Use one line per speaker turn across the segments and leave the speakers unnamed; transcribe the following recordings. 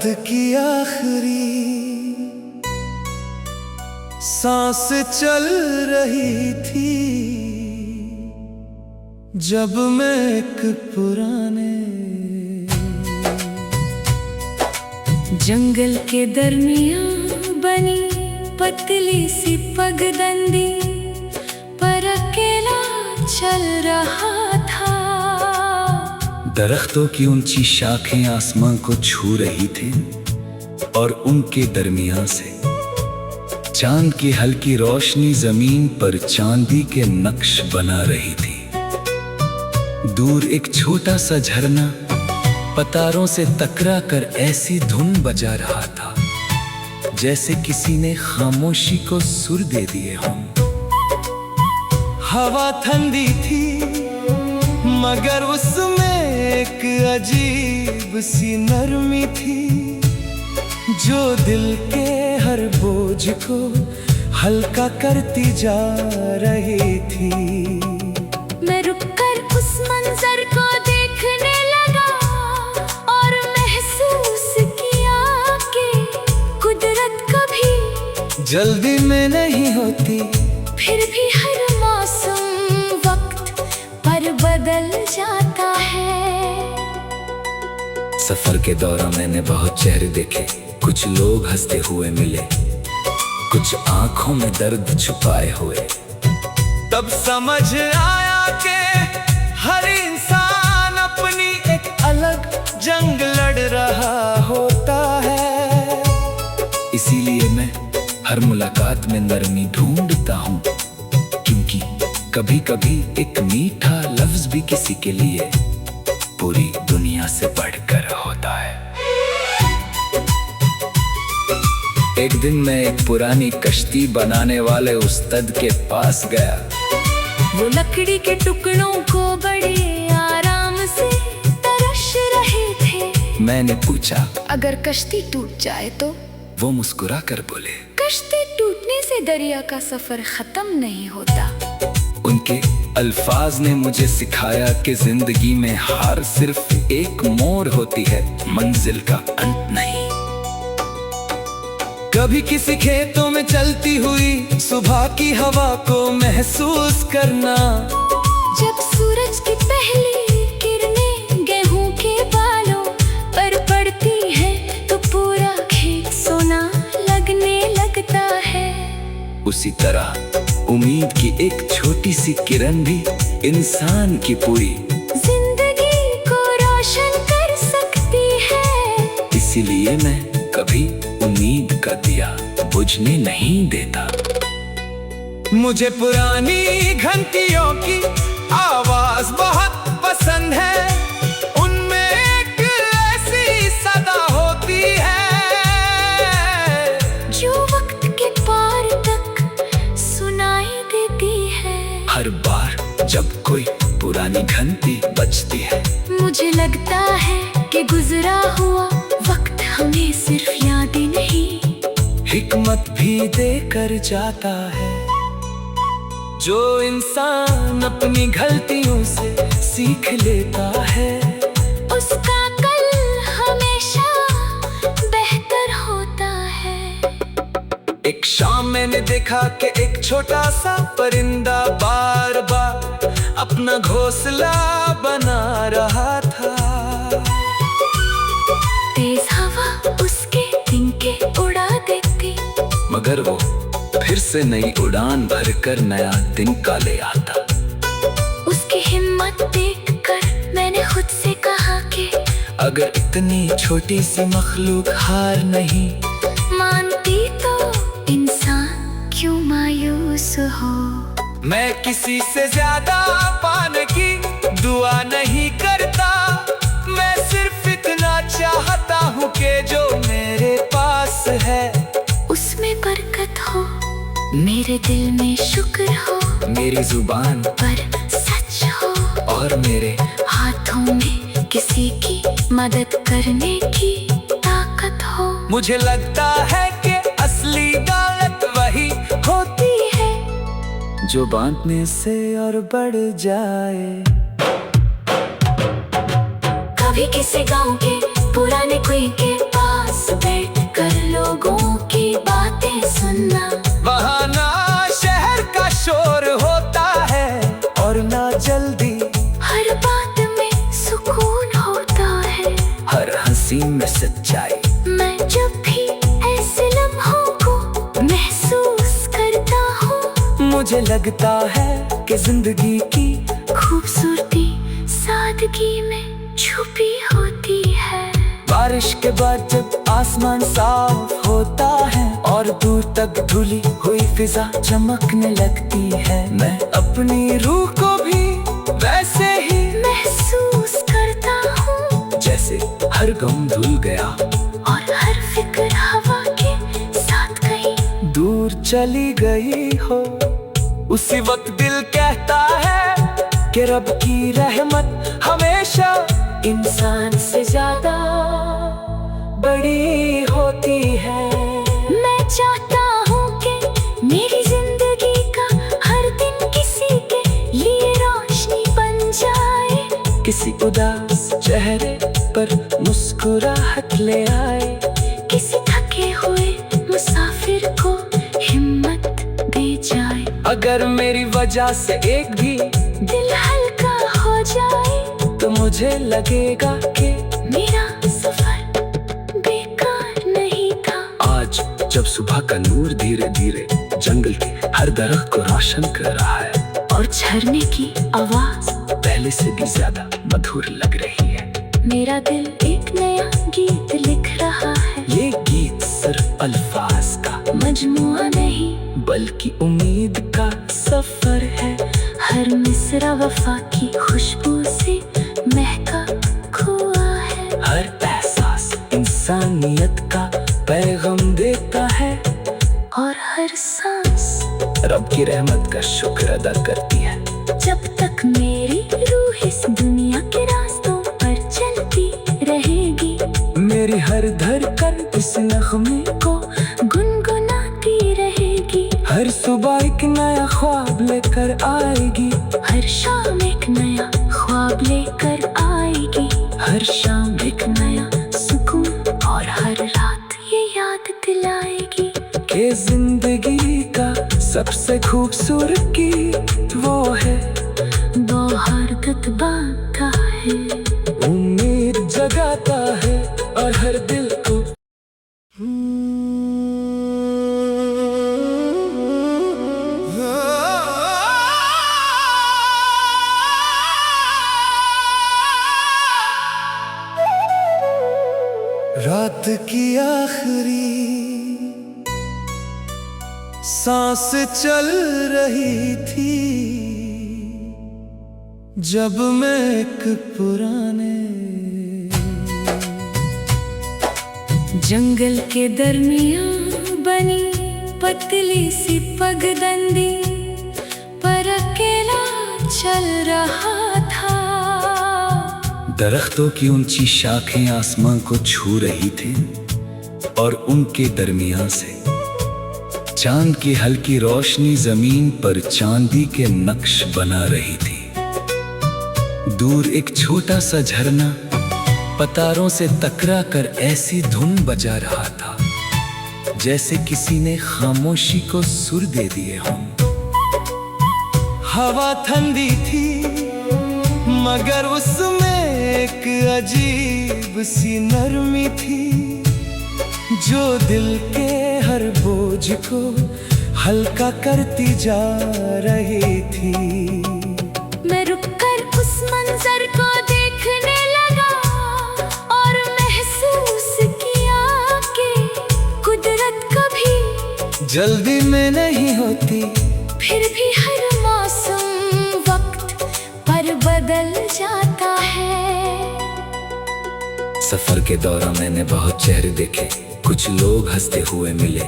की आखिरी सांस चल रही थी जब मैं एक पुराने
जंगल के दरमियां बनी पतली सी पगडंडी पर अकेला चल रहा था।
दरख्तों की ऊंची शाखें आसमां को छू रही थी और उनके दरमियां से चांद की हल्की रोशनी जमीन पर चांदी के नक्श बना रही थी। दूर एक छोटा सा झरना पतारों से टकरा कर ऐसी धुन बजा रहा था जैसे किसी ने खामोशी को सुर दे दिए हों।
हवा ठंडी थी मगर उसमें एक अजीब सी नरमी थी जो दिल के हर बोझ को हल्का करती जा रही थी।
मैं रुककर उस मंजर को देखने लगा और महसूस किया कि कुदरत कभी
जल्दी में नहीं होती,
फिर भी हर मौसम वक्त पर बदल जाता है।
सफर के दौरान मैंने बहुत चेहरे देखे, कुछ लोग हंसते हुए मिले, कुछ आंखों में दर्द छुपाए हुए।
तब समझ आया कि हर इंसान अपनी एक अलग जंग लड़ रहा होता है।
इसीलिए मैं हर मुलाकात में नरमी ढूंढता हूँ, क्योंकि कभी कभी एक मीठा लफ्ज भी किसी के लिए पूरी दुनिया से बढ़कर होता है। एक दिन मैं एक पुरानी कश्ती बनाने वाले उस्ताद के पास गया।
वो लकड़ी के टुकड़ों को बड़े आराम से तरश रहे थे।
मैंने पूछा,
अगर कश्ती टूट जाए तो?
वो मुस्कुरा कर बोले,
कश्ती टूटने से दरिया का सफर खत्म नहीं होता।
उनके अल्फाज ने मुझे सिखाया कि जिंदगी में हार सिर्फ एक मोड़ होती है, मंजिल का अंत नहीं।
कभी किसी खेतों में चलती हुई सुबह की हवा को महसूस करना,
जब सूरज की पहली किरणें गेहूं के बालों पर पड़ती है तो पूरा खेत सोना लगने लगता है।
उसी तरह उम्मीद की एक छोटी सी किरण भी इंसान की पूरी
जिंदगी को रोशन कर सकती है।
इसीलिए मैं कभी उम्मीद का दिया बुझने नहीं देता।
मुझे पुरानी घंटियों की आवाज बहुत पसंद है, उनमें एक ऐसी सदा होती है
जो वक्त के पार तक सुनाई देती है।
हर बार जब कोई पुरानी घंटी बजती है,
मुझे लगता है कि गुजरा हुआ वक्त हमें सिर्फ यादें नहीं,
हिकमत भी देकर जाता है। जो इंसान अपनी गलतियों से सीख लेता है,
उसका कल हमेशा बेहतर होता है।
एक शाम मैंने देखा कि एक छोटा सा परिंदा बार बार अपना घोंसला बना रहा था।
तेज हवा उसके तिनके उड़ा देती,
मगर वो फिर से नई उड़ान भरकर नया तिनका ले आता।
उसकी हिम्मत देखकर मैंने खुद से कहा कि
अगर इतनी छोटी सी मखलूक हार नहीं
मानती तो इंसान क्यों मायूस हो।
मैं किसी से ज्यादा पाने की दुआ नहीं करता, मैं सिर्फ इतना चाहता हूँ कि जो मेरे पास है
उसमें बरकत हो, मेरे दिल में शुक्र हो,
मेरी जुबान
पर सच हो,
और मेरे
हाथों में किसी की मदद करने की ताकत हो।
मुझे लगता है कि असली दौलत वही होती है
जो बांटने से और बढ़ जाए।
कभी किसी गांव के पुराने कुएं के पास
मुझे लगता है कि जिंदगी की
खूबसूरती सादगी में छुपी होती है।
बारिश के बाद जब आसमान साफ होता है और दूर तक धुली हुई फिजा चमकने लगती है, मैं अपनी रूह को भी वैसे ही
महसूस करता हूँ
जैसे हर गम धुल गया
और हर फिक्र हवा के साथ कहीं
दूर चली गई हो। उसी वक्त दिल कहता है कि रब की रहमत हमेशा इंसान से ज्यादा बड़ी होती है।
मैं चाहता हूँ कि मेरी जिंदगी का हर दिन किसी के लिए रोशनी बन जाए,
किसी उदास चेहरे पर मुस्कुराहट ले आए,
किसी थके हुए मुसाफिर को हिम्मत दे जाए।
अगर मेरी वजह से एक भी
दिल हल्का हो जाए
तो मुझे लगेगा कि
मेरा सफर बेकार नहीं था।
आज जब सुबह का नूर धीरे धीरे जंगल के हर दरख्त को रोशन कर रहा है
और झरने की आवाज
पहले से भी ज्यादा मधुर लग रही है,
मेरा दिल एक नया गीत लिख रहा है।
ये गीत सिर्फ अल्फाज का
मजमुआ नहीं
बल्कि उम्मीद का
सफर है।
हर मिसरा वफा की खुशबू से महका हुआ है।
हर एहसास इंसानियत का पैगाम देता है
और हर सांस
रब की रहमत का शुक्र अदा करती है।
जब तक मेरी रूह इस दुनिया के रास्तों पर चलती रहेगी,
मेरी हर धड़कन इस नगमे को
गुनगुनाती रहेगी।
हर सुबह एक नया ख्वाब लेकर आएगी,
हर शाम एक नया ख्वाब लेकर आएगी।
हर शाम
एक नया सुकून और हर रात ये याद दिलाएगी
के जिंदगी का सबसे खूबसूरत गीत वो है,
वो हरकत बांधता है,
उम्मीद जगाता है और हर दिल को रात की आखिरी सांस चल रही थी जब मैं एक पुराने
जंगल के दरमियां बनी पतली सी पगडंडी पर अकेला चल रहा था।
दरख्तों की ऊंची शाखें आसमां को छू रही थी और उनके दरमियान से चांद की हल्की रोशनी जमीन पर चांदी के नक्श बना रही थी। दूर एक छोटा सा झरना पतारों से टकरा कर ऐसी धुन बजा रहा था जैसे किसी ने खामोशी को सुर दे दिए हों।
हवा ठंडी थी मगर उसमें एक अजीब सी नरमी थी जो दिल के हर बोझ को हल्का करती जा रही थी।
मैं रुककर उस मंजर को देखने लगा और महसूस किया कि कुदरत कभी
जल्दी में नहीं होती,
फिर भी हर मौसम वक्त पर बदल जाता है।
सफर के दौरान मैंने बहुत चेहरे देखे, कुछ लोग हंसते हुए मिले,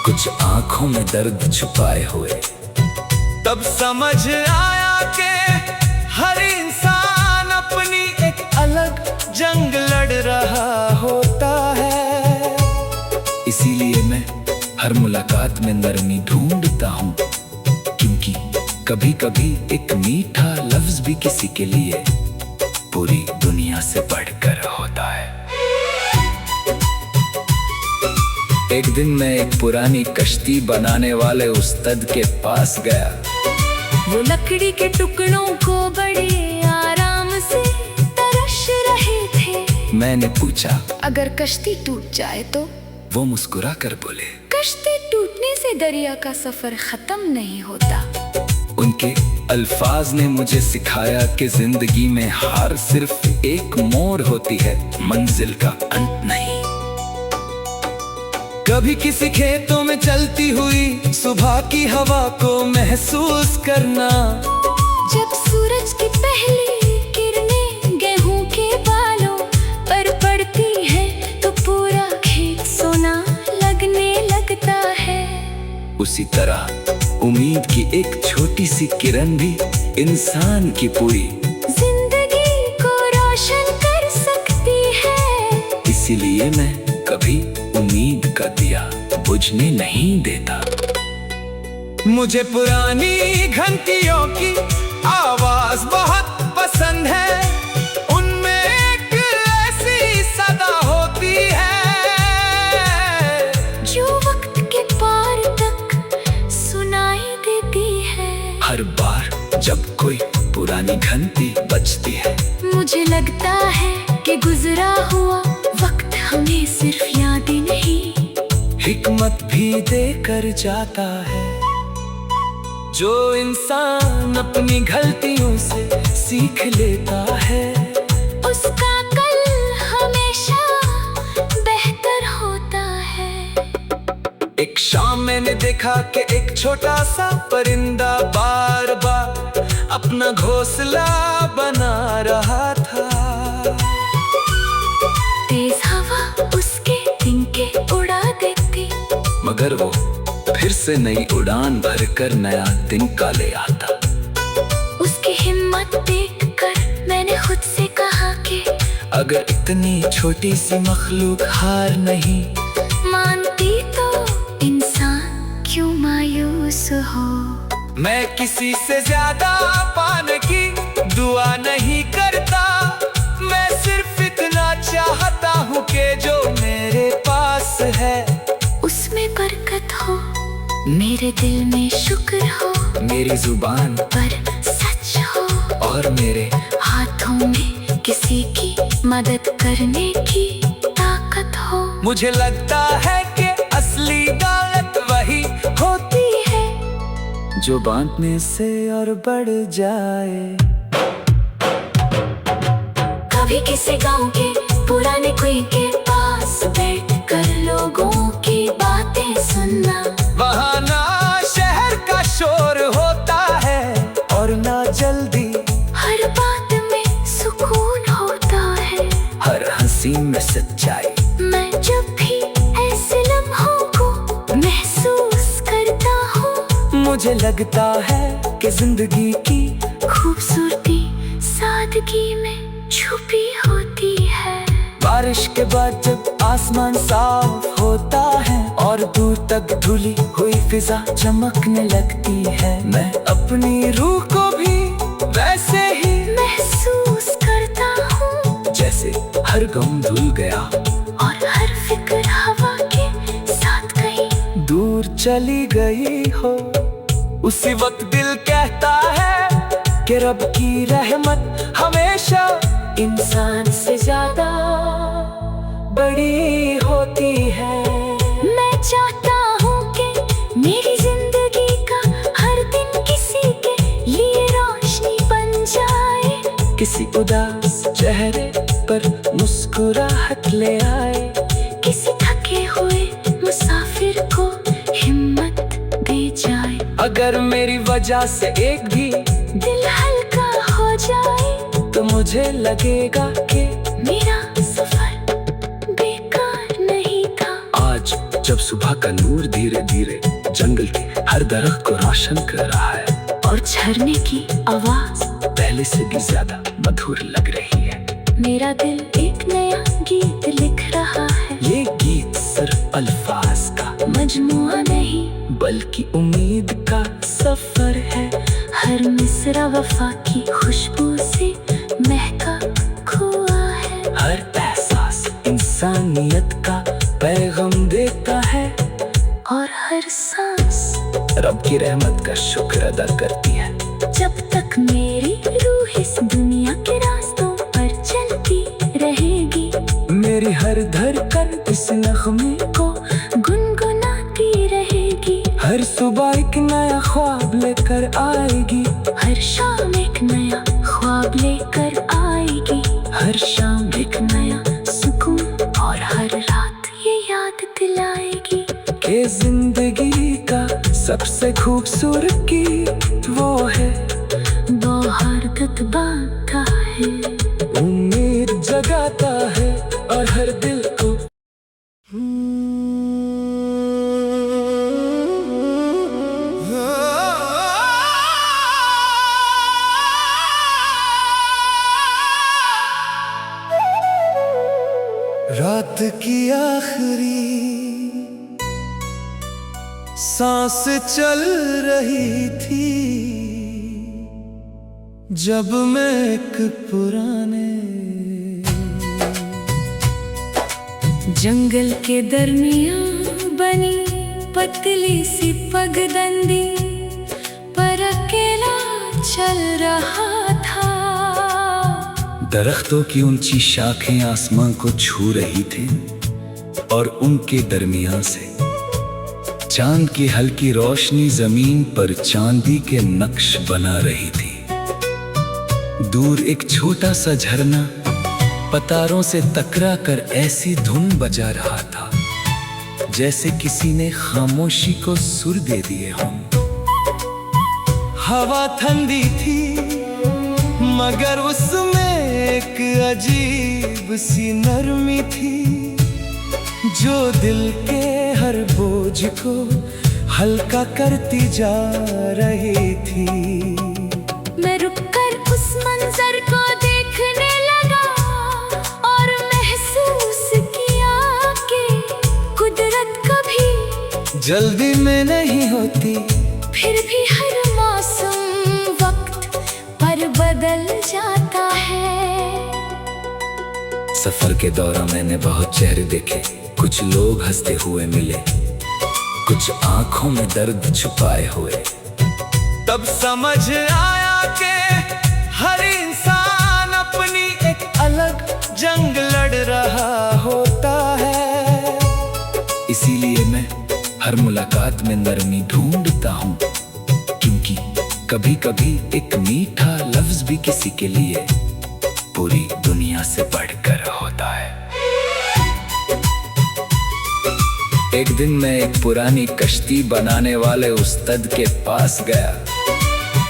कुछ आंखों में दर्द छुपाए हुए।
तब समझ आया कि हर इंसान अपनी एक अलग जंग लड़ रहा होता है।
इसीलिए मैं हर मुलाकात में नरमी ढूंढता हूँ, क्योंकि कभी कभी एक मीठा लफ्ज भी किसी के लिए पूरी दुनिया से बढ़कर होता है। एक दिन मैं एक पुरानी कश्ती बनाने वाले उस्ताद के पास गया।
वो लकड़ी के टुकड़ों को बड़े आराम से तरश रहे थे।
मैंने पूछा,
अगर कश्ती टूट जाए तो?
वो मुस्कुरा कर बोले,
कश्ती टूटने से दरिया का सफर खत्म नहीं होता।
उनके अल्फाज ने मुझे सिखाया कि जिंदगी में हार सिर्फ एक मोड़ होती है, मंजिल का अंत नहीं। कभी किसी खेतों में चलती हुई सुबह की हवा को महसूस करना,
जब सूरज की पहली किरणें गेहूं के बालों पर पड़ती है तो पूरा खेत सोना लगने लगता है।
उसी तरह उम्मीद की एक छोटी सी किरण भी इंसान की पूरी
जिंदगी को रोशन कर सकती है।
इसीलिए मैं कभी उम्मीद का दिया बुझने नहीं देता। मुझे पुरानी घंटियों की आवाज बहुत पसंद है, उनमें एक ऐसी सदा होती है
जो वक्त के पार तक सुनाई देती है।
हर बार जब कोई पुरानी घंटी बजती है,
मुझे लगता है कि गुजरा हुआ वक्त हमें सिर्फ यादें नहीं,
हिकमत भी देकर जाता है। जो इंसान अपनी गलतियों से सीख लेता है,
उसका कल हमेशा बेहतर होता है।
एक शाम मैंने देखा कि एक छोटा सा परिंदा बार बार अपना घोंसला बना रहा था।
तेज हवा उसके तिनके उड़ा देती,
मगर वो फिर से नई उड़ान भरकर नया तिनका ले आता।
उसकी हिम्मत देखकर मैंने खुद से कहा कि
अगर इतनी छोटी सी मखलूक हार नहीं
मानती तो इंसान क्यों मायूस हो।
मैं किसी से ज्यादा पाने की दुआ नहीं करता, मैं सिर्फ इतना चाहता हूँ कि जो मेरे पास है
उसमें बरकत हो, मेरे दिल में शुक्र हो,
मेरी जुबान
पर सच हो,
और मेरे
हाथों में किसी की मदद करने की ताकत हो।
मुझे लगता है कि असली दौलत वही होती है जो बांटने से और बढ़ जाए।
कभी किसी गांव के पुराने कुएं के पास बैठकर लोगों की बातें सुनना,
वहाँ ना शहर का शोर होता है और ना जल्दी,
हर बात में सुकून होता है,
हर हंसी में सच्चाई।
मैं जब भी ऐसे लम्हों को महसूस करता हूँ,
मुझे लगता है कि जिंदगी की
खूबसूरती सादगी में छुपी होती है।
बारिश के बाद जब आसमान साफ होता है और दूर तक धुली हुई फिजा चमकने लगती है, मैं अपनी रूह को भी वैसे ही
महसूस करता हूँ
जैसे हर गम धुल गया
और हर फिक्र हवा के साथ कहीं
दूर चली गई हो। उसी वक्त दिल कहता है कि रब की रहमत हमेशा इंसान से ज्यादा बड़ी होती है।
मैं चाहता हूँ कि मेरी जिंदगी का हर दिन किसी के लिए रोशनी बन जाए,
किसी उदास चेहरे पर मुस्कुराहट ले आए,
किसी थके हुए मुसाफिर को हिम्मत दे जाए।
अगर मेरी वजह से एक भी
दिल हल्का हो जाए
तो मुझे लगेगा कि
मेरा सफर बेकार नहीं था।
आज जब सुबह का नूर धीरे धीरे जंगल के हर दरख्त को रोशन कर रहा है
और झरने की आवाज
पहले से भी ज्यादा मधुर लग रही है,
मेरा दिल एक नया गीत लिख रहा है।
ये गीत सिर्फ अल्फाज का
मजमुआ नहीं
बल्कि उम्मीद का
सफर है।
हर मिसरा वफा की खुशबू से महका हुआ है।
हर एहसास इंसानियत का पैगाम देता है
और हर सांस
रब की रहमत का शुक्र अदा करती है।
जब तक मेरी रूह इस दुनिया के रास्तों पर चलती रहेगी,
मेरी हर धड़कन इस नगमे को
गुनगुनाती रहेगी।
लेकर आएगी।
हर शाम एक नया ख्वाब लेकर आएगी।
हर शाम
एक नया सुकून और हर रात ये याद दिलाएगी
के जिंदगी का सबसे खूबसूरत गीत वो है।
बहुत बांधता है,
उम्मीद जगाता है और हर दिल को रात की आखिरी सांस चल रही थी जब मैं एक पुराने
जंगल के दरमियां बनी पतली सी पगडंडी पर अकेला चल रहा था।
दरख्तों की ऊंची शाखें आसमां को छू रही थी और उनके दरमियां से चांद की हल्की रोशनी जमीन पर चांदी के नक्श बना रही थी। दूर एक छोटा सा झरना पतारों से टकरा कर ऐसी धुन बजा रहा था जैसे किसी ने खामोशी को सुर दे दिए हों।
हवा ठंडी थी मगर उसमें एक अजीब सी नरमी थी जो दिल के हर बोझ को हल्का करती जा रही थी।
मैं रुककर उस मंजर को देखने लगा और महसूस किया कि कुदरत कभी
जल्दी में नहीं होती,
फिर भी हर मौसम वक्त पर बदल जाता है।
सफर के दौरान मैंने बहुत चेहरे देखे, कुछ लोग हंसते हुए मिले, कुछ आंखों में दर्द छुपाए हुए।
तब समझ आया कि हर इंसान अपनी एक अलग जंग लड़ रहा होता है।
इसीलिए मैं हर मुलाकात में नरमी ढूंढता हूँ, क्योंकि कभी कभी एक मीठा लफ्ज भी किसी के लिए पूरी दुनिया से बढ़कर होता है। एक दिन मैं एक पुरानी कश्ती बनाने वाले उस्ताद के पास गया।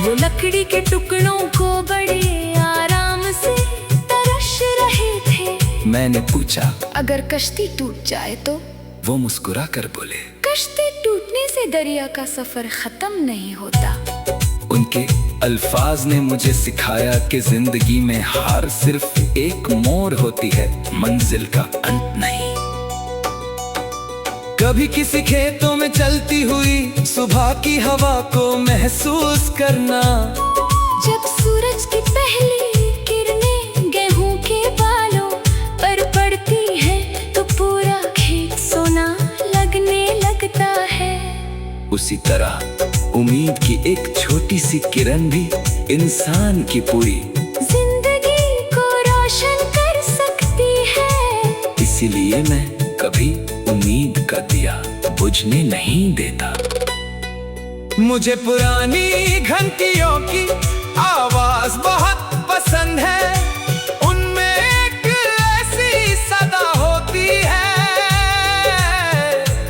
वो लकड़ी के टुकड़ों को बड़े आराम से तरश रहे थे।
मैंने पूछा,
अगर कश्ती टूट जाए तो?
वो मुस्कुरा कर बोले,
कश्ती टूटने से दरिया का सफर खत्म नहीं होता।
उनके अल्फाज ने मुझे सिखाया कि जिंदगी में हार सिर्फ एक मोड़ होती है, मंजिल का अंत नहीं।
कभी किसी खेतों में चलती हुई सुबह की हवा को महसूस करना,
जब सूरज की पहली किरणें गेहूं के बालों पर पड़ती है तो पूरा खेत सोना लगने लगता है।
उसी तरह उम्मीद की एक छोटी सी किरण भी इंसान की पूरी
जिंदगी को रोशन कर सकती है।
इसीलिए मैं कभी उम्मीद का दिया बुझने नहीं देता।
मुझे पुरानी घंटियों की आवाज बहुत पसंद है, उनमें एक ऐसी सदा होती है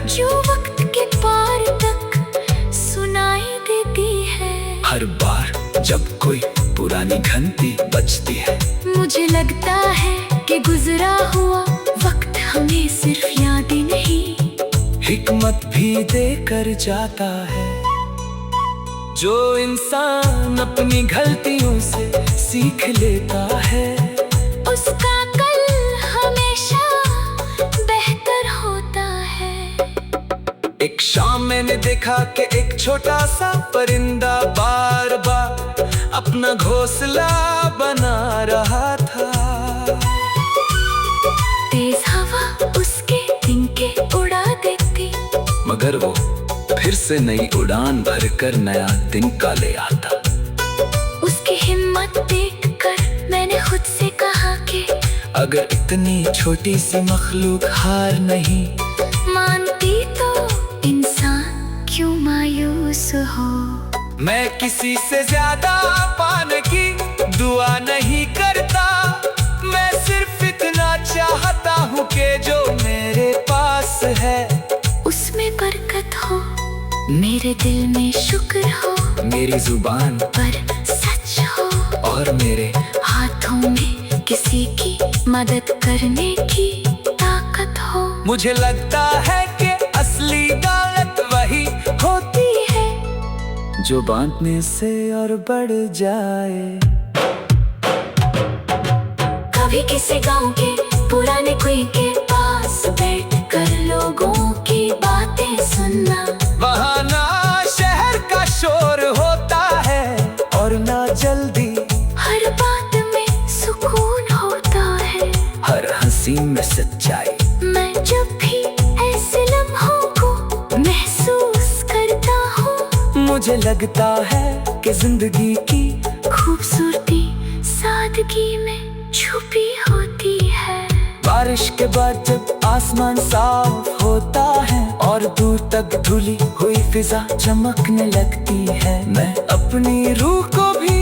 जो वक्त के पार तक सुनाई देती है।
हर बार जब कोई पुरानी घंटी बजती है,
मुझे लगता है कि गुजरा हुआ वक्त हमें सिर्फ यादें नहीं,
हिकमत भी देकर जाता है। जो इंसान अपनी गलतियों से सीख लेता है,
उसका कल हमेशा बेहतर होता है।
एक शाम मैंने देखा कि एक छोटा सा परिंदा बार बार अपना घोंसला बना रहा था।
तेज हवा उसके तिनके उड़ा देती,
मगर वो फिर से नई उड़ान भरकर नया तिनका ले आता।
उसकी हिम्मत देखकर मैंने खुद से कहा कि
अगर इतनी छोटी सी मखलूक हार नहीं
मानती तो इंसान क्यों मायूस हो।
मैं किसी से ज्यादा पाने की दुआ नहीं करता, मैं सिर्फ इतना चाहता हूँ कि जो मेरे पास है
उसमें बरकत हो, मेरे दिल में शुक्र हो,
मेरी जुबान
पर सच हो,
और मेरे
हाथों में किसी की मदद करने की ताकत हो।
मुझे लगता है कि असली दौलत वही होती है जो बांटने से और बढ़ जाए।
कभी किसी गांव के पुराने कुएं के पास बैठकर लोगों की बातें सुनना,
वहाँ ना शहर का शोर होता है और ना जल्दी,
हर बात में सुकून होता है,
हर हंसी में सच्चाई।
मैं जब भी ऐसे लम्हों को महसूस करता हूँ,
मुझे लगता है कि जिंदगी की
खूबसूरती सादगी में छुपी होती है।
बारिश के बाद जब आसमान साफ होता है और दूर तक धुली हुई फिजा चमकने लगती है, मैं अपनी रूह को भी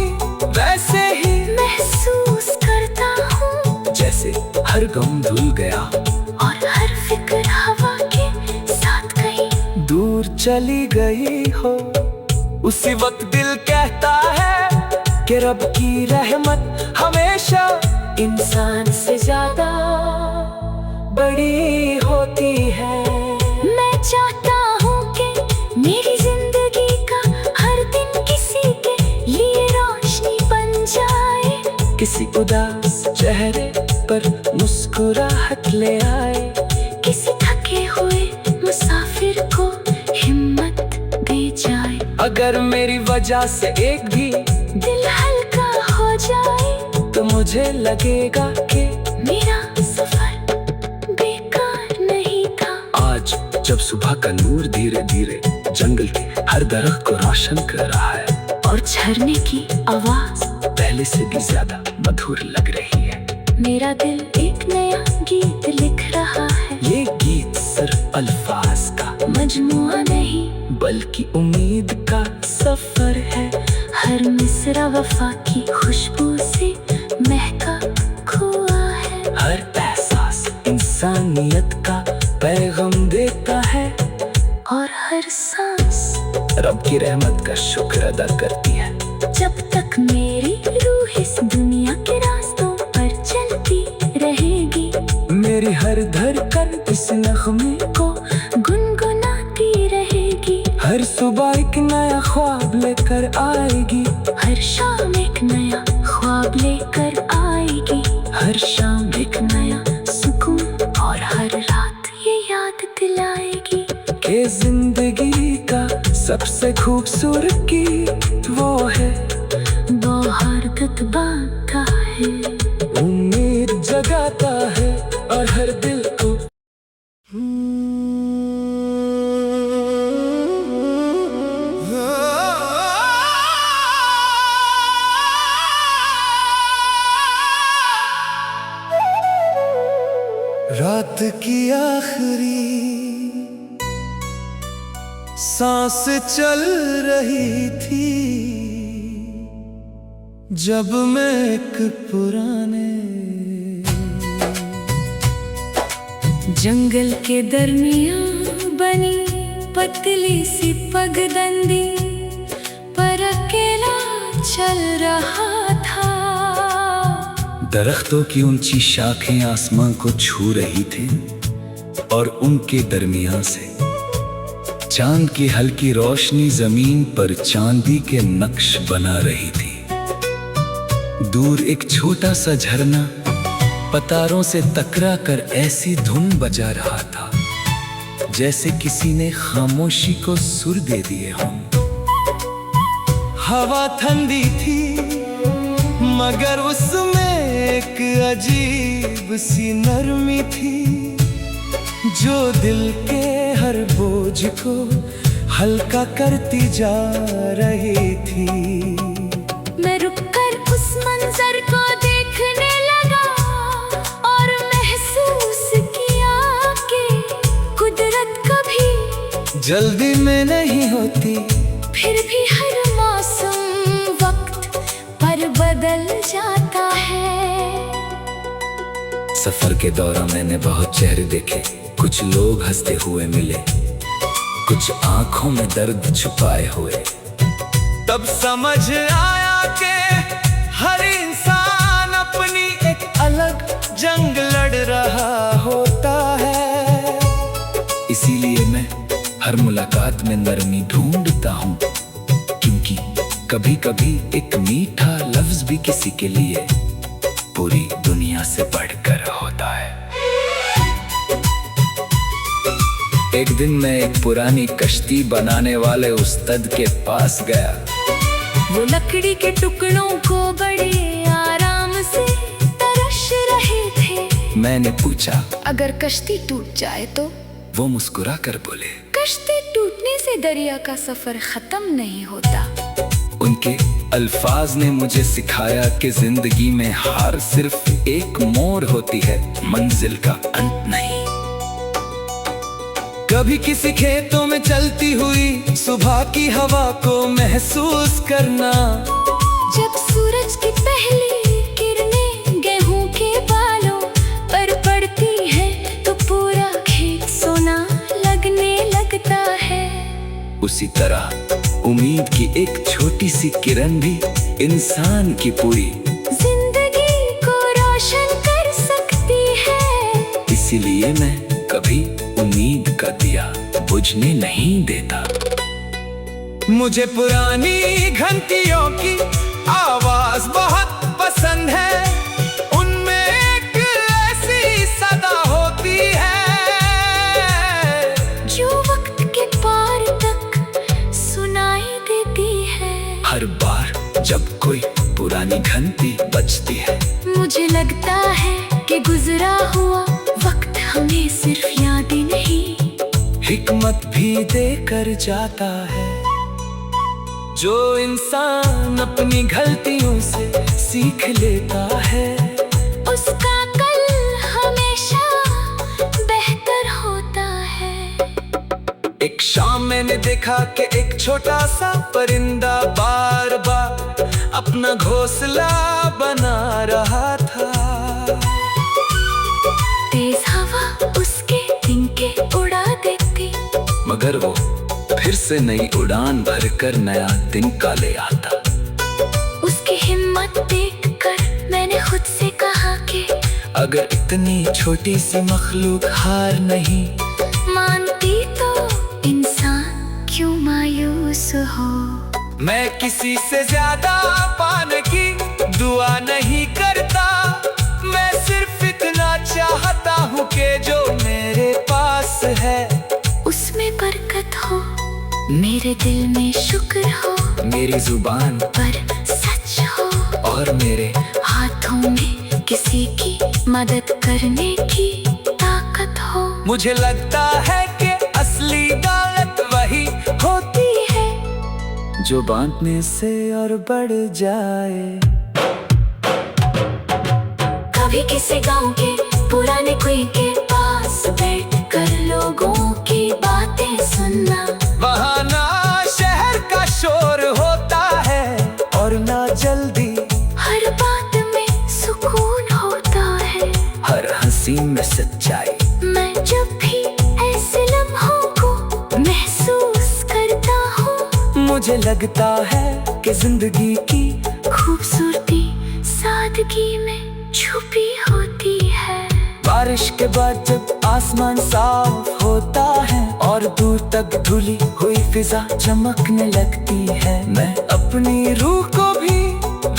वैसे ही
महसूस करता हूँ,
जैसे हर गम धुल गया
और हर फिक्र हवा के साथ कहीं
दूर चली गई हो। उसी वक्त दिल कहता है कि रब की रहमत हमेशा इंसान से ज्यादा बड़ी होती है।
मैं चाहता हूँ कि मेरी जिंदगी का हर दिन किसी के लिए रोशनी बन जाए,
किसी उदास चेहरे पर मुस्कुराहट ले आए,
किसी थके हुए मुसाफिर को हिम्मत दे जाए।
अगर मेरी वजह से एक भी
दिल हल्का हो जाए
तो मुझे लगेगा कि
मेरा सफर बेकार नहीं था।
आज जब सुबह का नूर धीरे धीरे जंगल के हर दरख्त को रोशन कर रहा है
और झरने की आवाज
पहले से भी ज्यादा मधुर लग रही है,
मेरा दिल एक नया गीत लिख रहा है।
ये गीत सिर्फ अल्फाज का
मजमुआ नहीं
बल्कि उम्मीद का
सफर है।
हर मिसरा वफा की खुशबू से महका हुआ है।
हर एहसास इंसानियत का पैगाम देता है
और हर सांस
रब की रहमत का शुक्र अदा करती है।
जब तक मेरी रूह इस दुनिया के रास्तों पर चलती रहेगी,
मेरी हर धड़कन इस नगमे को
गुनगुनाती रहेगी।
हर सुबह एक नया ख्वाब लेकर आएगी,
हर शाम एक नया ख्वाब लेकर आएगी।
हर शाम
एक नया सुकून और हर रात ये याद दिलाएगी
के जिंदगी का सबसे खूबसूरत गीत वो है,
वो हरकत बांधता है,
उम्मीद जगाता है और हर दिल को रात की आखिरी सांस चल रही थी जब मैं एक पुराने
जंगल के दरमियां बनी पतली सी पगडंडी पर अकेला चल रहा था।
दरख्तों की ऊंची शाखें आसमां को छू रही थी और उनके दरमियां से चांद की हल्की रोशनी जमीन पर चांदी के नक्श बना रही थी। दूर एक छोटा सा झरना पतारों से टकरा कर ऐसी धुन बजा रहा था जैसे किसी ने खामोशी को सुर दे दिए हों।
हवा ठंडी थी मगर उसमें एक अजीब सी नरमी थी जो दिल के हर बोझ को हल्का करती जा रही थी।
मैं रुककर उस मंजर को देखने लगा और महसूस किया कि कुदरत कभी
जल्दी में नहीं होती,
फिर भी हर मौसम जाता है।
सफर के दौरान मैंने बहुत चेहरे देखे, कुछ लोग हंसते हुए मिले, कुछ आंखों में दर्द छुपाए हुए।
तब समझ आया कि हर इंसान अपनी एक अलग जंग लड़ रहा होता है।
इसीलिए मैं हर मुलाकात में नरमी ढूंढता हूँ, क्योंकि कभी कभी एक मीठा लफ्ज भी किसी के लिए पूरी दुनिया से बढ़कर होता है। एक दिन मैं एक पुरानी कश्ती बनाने वाले उस्ताद के पास गया।
वो लकड़ी के टुकड़ों को बड़े आराम से तरश रहे थे।
मैंने पूछा,
अगर कश्ती टूट जाए तो?
वो मुस्कुरा कर बोले,
कश्ती टूटने से दरिया का सफर खत्म नहीं होता।
उनके अल्फाज ने मुझे सिखाया कि जिंदगी में हार सिर्फ एक मोड़ होती है, मंजिल का अंत नहीं।
कभी किसी खेतों में चलती हुई सुबह की हवा को महसूस करना।
जब सूरज की पहली किरणें गेहूं के बालों पर पड़ती है तो पूरा खेत सोना लगने लगता है।
उसी तरह उम्मीद की एक छोटी सी किरण भी इंसान की पूरी
जिंदगी को रोशन कर सकती है।
इसीलिए मैं कभी उम्मीद का दिया बुझने नहीं देता।
मुझे पुरानी घंटियों की आवाज बहुत पसंद है। उनमें एक ऐसी सदा होती है
जो वक्त के पार तक सुनाई देती है।
हर बार जब कोई पुरानी घंटी बजती है,
मुझे लगता है कि गुजरा हुआ वक्त हमें सिर्फ यादें नहीं,
हिकमत भी देकर जाता है। जो इंसान अपनी गलतियों से सीख लेता है,
उसका कल हमेशा बेहतर होता है।
एक शाम मैंने देखा कि एक छोटा सा परिंदा बार बार अपना घोंसला बना रहा था।
तेज हवा उसके तिनके उड़ा देती,
मगर वो फिर से नई उड़ान भरकर नया तिनका ले आता।
उसकी हिम्मत देखकर मैंने खुद से कहा कि
अगर इतनी छोटी सी मखलूक हार नहीं
मानती तो इंसान क्यों मायूस हो।
मैं किसी से ज्यादा पाने की दुआ नहीं करता। मैं सिर्फ इतना चाहता हूँ कि जो मेरे पास है
उसमें बरकत हो, मेरे दिल में शुक्र हो,
मेरी जुबान
पर सच हो,
और मेरे
हाथों में किसी की मदद करने की ताकत हो।
मुझे लगता है कि असली दौलत वही होती है
जो बांटने से और बढ़ जाए।
कभी किसी गांव के पुराने कुएं के पास बैठकर लोगों की बातें सुनना।
वहाँ ना शहर का शोर होता है और ना जल्दी,
हर बात में सुकून होता है,
हर हंसी में सच्चाई।
मैं जब भी ऐसे लम्हों को महसूस करता हूँ,
मुझे लगता है कि जिंदगी की
खूबसूरती सादगी में छुपी होती है।
बारिश के बाद जब आसमान साफ होता है और दूर तक धुली हुई फिजा चमकने लगती है, मैं अपनी रूह को भी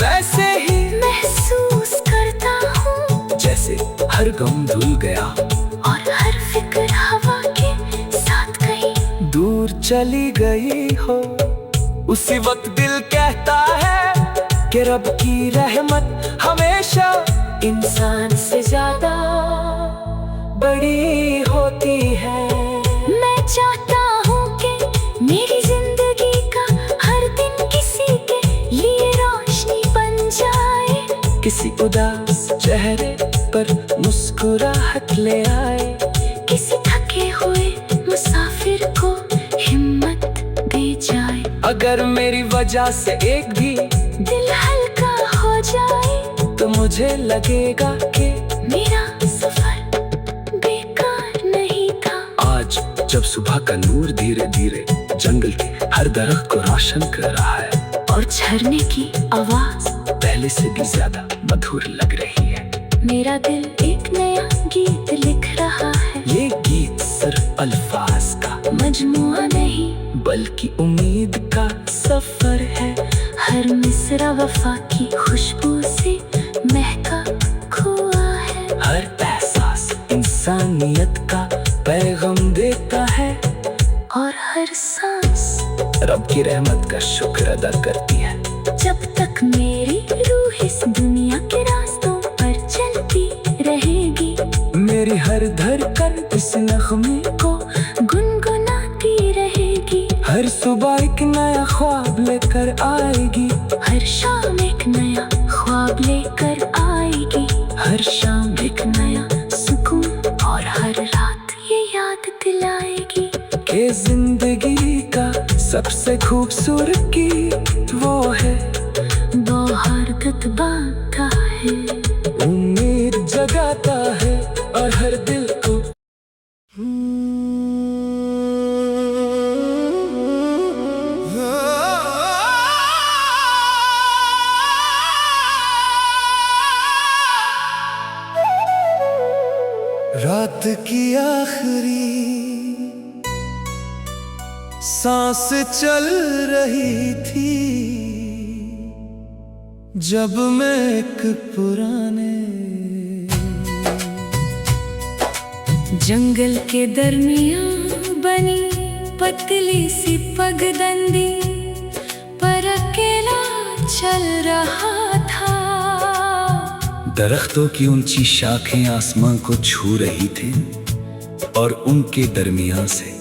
वैसे ही
महसूस करता हूँ,
जैसे हर गम धुल गया
और हर फिक्र हवा के साथ कहीं
दूर चली गई हो। उसी वक्त दिल कहता है कि रब की रहमत हमेशा इंसान से ज्यादा बड़ी होती है।
मैं चाहता हूँ कि मेरी जिंदगी का हर दिन किसी के लिए रोशनी बन जाए,
किसी उदास चेहरे पर मुस्कुराहट ले आए,
किसी थके हुए मुसाफिर को हिम्मत दे जाए।
अगर मेरी वजह से एक भी
दिल हल्का हो जाए,
मुझे लगेगा कि
मेरा सफर बेकार नहीं था।
आज जब सुबह का नूर धीरे धीरे जंगल के हर दरख्त को रोशन कर रहा है
और झरने की आवाज
पहले से भी ज्यादा मधुर लग रही है,
मेरा दिल एक नया गीत लिख रहा है।
ये गीत सिर्फ अल्फाज का
मजमुआ नहीं
बल्कि उम्मीद का
सफर है। हर मिसरा वफा की खुशबू से महका हुआ है।
हर एहसास इंसानियत का पैगाम देता है
और हर सांस
रब की रहमत का शुक्र अदा करती है।
जब तक मेरी रूह इस दुनिया के रास्तों पर चलती रहेगी,
मेरी हर धड़कन इस नगमे को
गुनगुनाती रहेगी।
हर सुबह एक नया ख्वाब लेकर आएगी,
हर शाम एक नया ख्वाब लेकर आएगी।
हर शाम
एक नया सुकून और हर रात ये याद दिलाएगी
के जिंदगी का सबसे खूबसूरत गीत वो है,
वो हरकत बांधता है,
उम्मीद जगाता है और हर दिल को रात की आखिरी सांस चल रही थी जब मैं एक पुराने
जंगल के दरमियां बनी पतली सी पगडंडी पर अकेला चल रहा था।
दरख्तों की ऊंची शाखें आसमां को छू रही थी और उनके दरमियान से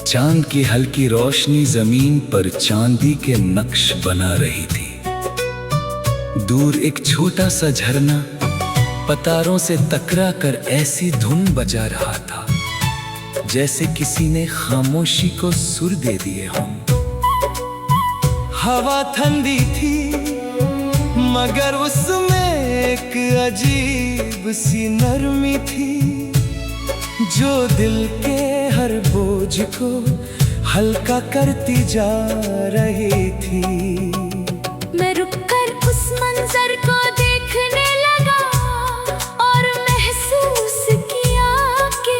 चांद की हल्की रोशनी जमीन पर चांदी के नक्श बना रही थी। दूर एक छोटा सा झरना पतारों से टकरा कर ऐसी धुन बजा रहा था जैसे किसी ने खामोशी को सुर दे दिए हों।
हवा ठंडी थी मगर उसमें एक अजीब सी नरमी थी जो दिल के हर बोझ को हल्का करती जा रही थी।
मैं रुककर उस मंजर को देखने लगा और महसूस किया कि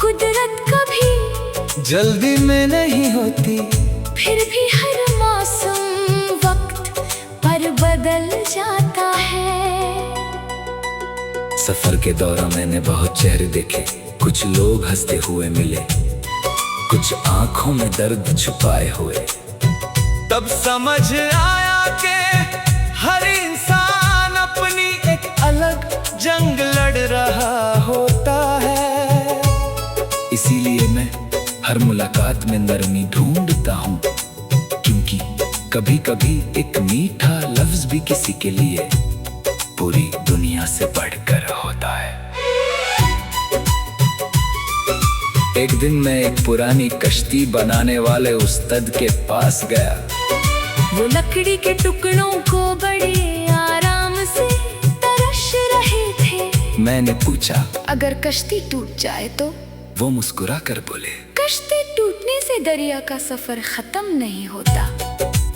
कुदरत कभी
जल्दी में नहीं होती,
फिर भी हर मौसम वक्त पर बदल जाता है।
सफर के दौरान मैंने बहुत चेहरे देखे, कुछ लोग हंसते हुए मिले, कुछ आंखों में दर्द छुपाए हुए।
तब समझ आया कि हर इंसान अपनी एक अलग जंग लड़ रहा होता है।
इसीलिए मैं हर मुलाकात में नरमी ढूंढता हूँ, क्योंकि कभी कभी एक मीठा लफ्ज भी किसी के लिए पूरी दुनिया से बढ़कर होता है। एक दिन मैं एक पुरानी कश्ती बनाने वाले उस्ताद के पास गया।
वो लकड़ी के टुकड़ों को बड़े आराम से तरश रहे थे।
मैंने पूछा,
अगर कश्ती टूट जाए तो?
वो मुस्कुरा कर बोले,
कश्ती टूटने से दरिया का सफर खत्म नहीं होता।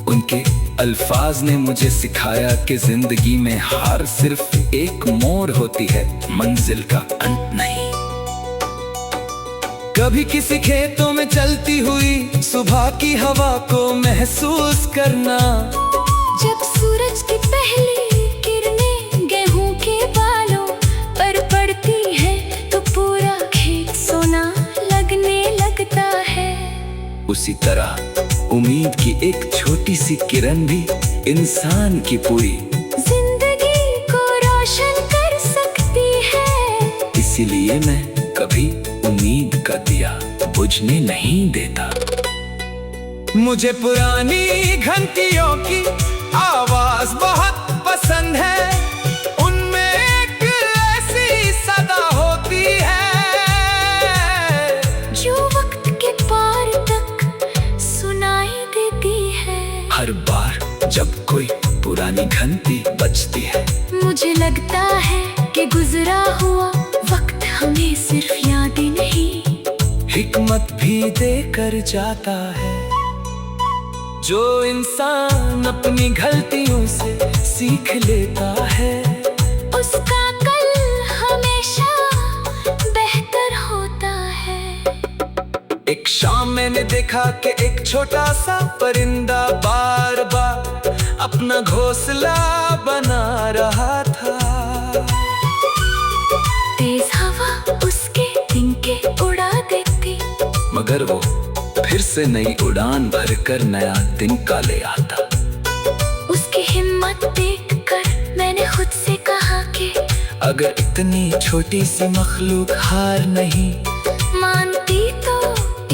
उनके अल्फाज ने मुझे सिखाया कि जिंदगी में हार सिर्फ एक मोड़ होती है, मंजिल का अंत नहीं।
कभी किसी खेतों में चलती हुई सुबह की हवा को महसूस करना,
जब सूरज की पहली किरणें गेहूं के बालों पर पड़ती है तो पूरा खेत सोना लगने लगता है।
उसी तरह उम्मीद की एक छोटी सी किरण भी इंसान की पूरी
जिंदगी को रोशन कर सकती है।
इसीलिए मैं कभी उम्मीद का दिया बुझने नहीं देता।
मुझे पुरानी घंटियों की आवाज बहुत पसंद है, उनमें एक ऐसी सदा होती है
जो वक्त के पार तक सुनाई देती है।
हर बार जब कोई पुरानी घंटी बजती है
हिकमत भी देकर जाता है। जो इंसान अपनी गलतियों से सीख लेता है,
उसका कल हमेशा बेहतर होता है।
एक शाम मैंने देखा कि एक छोटा सा परिंदा बार बार अपना घोंसला बना रहा था।
तेज हवा उसके तिनके उड़ा देती,
मगर वो फिर से नई उड़ान भरकर नया तिनका ले आता।
उसकी हिम्मत देखकर मैंने खुद से कहा कि
अगर इतनी छोटी सी मखलूक हार नहीं
मानती तो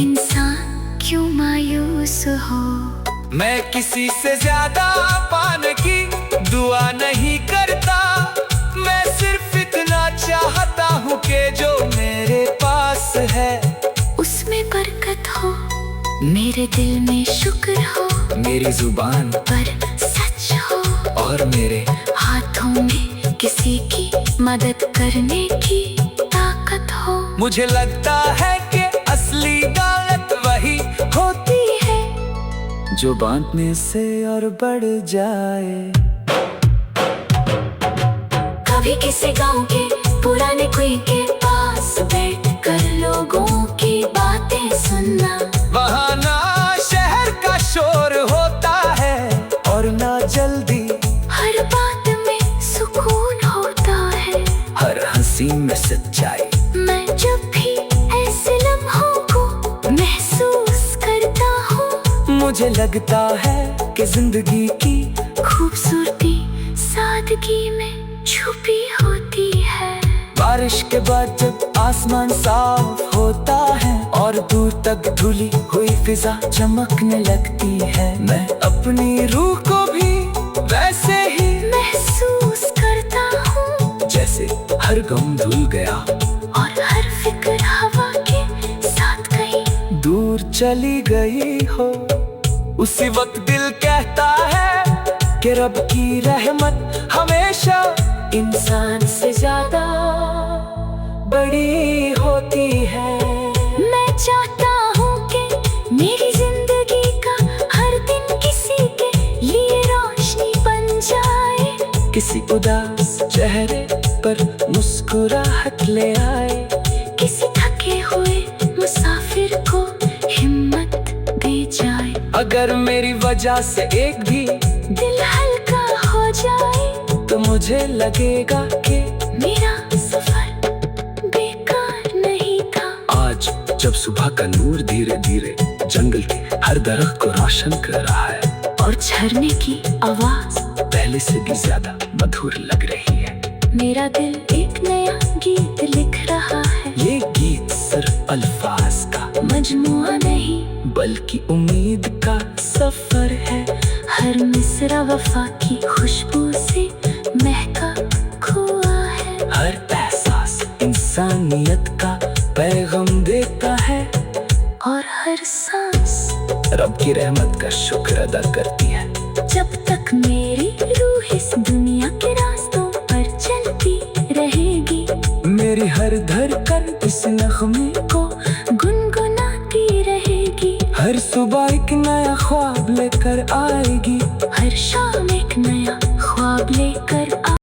इंसान क्यों मायूस हो।
मैं किसी से ज्यादा पाने की दुआ नहीं करता, मैं सिर्फ इतना चाहता हूँ कि जो मेरे पास है
उसमें बरकत हो, मेरे दिल में शुक्र हो,
मेरी जुबान
पर सच हो,
और मेरे
हाथों में किसी की मदद करने की ताकत हो।
मुझे लगता है कि असली दौलत वही होती है जो बांटने से और बढ़ जाए।
कभी किसी गांव के पुराने कुएं के पास बैठकर लोगों की बातें सुनना,
वहाँ ना शहर का शोर होता है और ना जल्दी,
हर बात में सुकून होता है,
हर हंसी में सच्चाई।
मैं जब भी ऐसे लम्हों को महसूस करता हूँ,
मुझे लगता है कि जिंदगी की
खूबसूरती सादगी में छुपी होती है।
बारिश के बाद जब आसमान साफ होता है और दूर तक धुली हुई फिजा चमकने लगती है, मैं अपनी रूह को भी वैसे ही
महसूस करता हूँ
जैसे हर गम धुल गया
और हर फिक्र हवा के साथ कहीं
दूर चली गई हो। उसी वक्त दिल कहता है कि रब की रहमत हमेशा इंसान से ज्यादा बड़ी होती है।
मैं चाहता हूँ कि मेरी जिंदगी का हर दिन किसी के लिए रोशनी बन जाए,
किसी उदास चेहरे पर मुस्कुराहट ले आए,
किसी थके हुए मुसाफिर को हिम्मत दे जाए।
अगर मेरी वजह से एक भी
दिल हल्का हो जाए
तो मुझे लगेगा कि
मेरा सफर बेकार नहीं था।
आज जब सुबह का नूर धीरे धीरे जंगल के हर दरख्त को रोशन कर रहा है
और झरने की आवाज
पहले से भी ज्यादा मधुर लग रही है,
मेरा दिल एक नया गीत लिख रहा है।
ये गीत सिर्फ अल्फाज का
मजमुआ नहीं
बल्कि उम्मीद का सफर है।
हर मिसरा वफा की खुशबू से महका हुआ है,
हर एहसास इंसानियत का पैगाम देता है
और हर सांस
रब की रहमत का शुक्र अदा करती है।
जब तक मेरी रूह इस दुनिया के रास्तों पर चलती रहेगी,
मेरी हर धड़कन इस नगमे को
गुनगुनाती रहेगी।
हर सुबह एक नया ख्वाब लेकर आएगी,
हर शाम एक नया ख्वाब लेकर